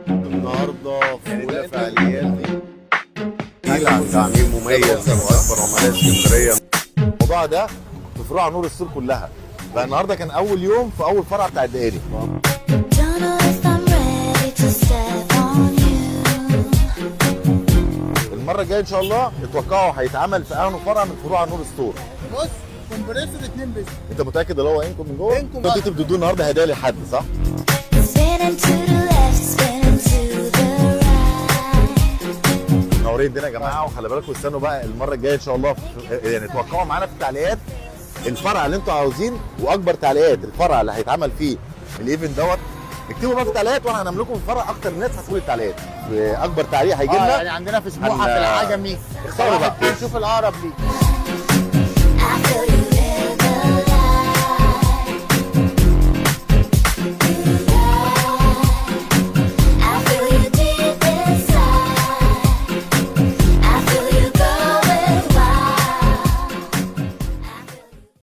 النهارده في اولى فعاليات دي عن تعميم مميز واكبر عملاء اسكندريه. الموضوع ده في فروع نور السور كلها. فالنهارده كان اول يوم في اول فرع بتاع الدائري. المره الجايه ان شاء الله اتوقعوا هيتعمل في اهون فرع من فروع نور ستور. بص كومبريسور 2 بس. انت متاكد ان هو انكم من جوه؟ انكم انتوا بتدوا النهارده هدايا لحد صح؟ منورين الدنيا يا جماعه، وخلي بالكم استنوا بقى المره الجايه ان شاء الله يعني توقعوا معانا في التعليقات الفرع اللي انتوا عاوزين واكبر تعليقات الفرع اللي هيتعمل فيه الايفنت دوت. اكتبوا بقى في التعليقات وانا هنعمل لكم الفرع اكتر الناس هتقول التعليقات. اكبر تعليق هيجي لنا يعني عندنا في سموحه في العجمي. اختاروا بقى نشوف الاقرب ليك.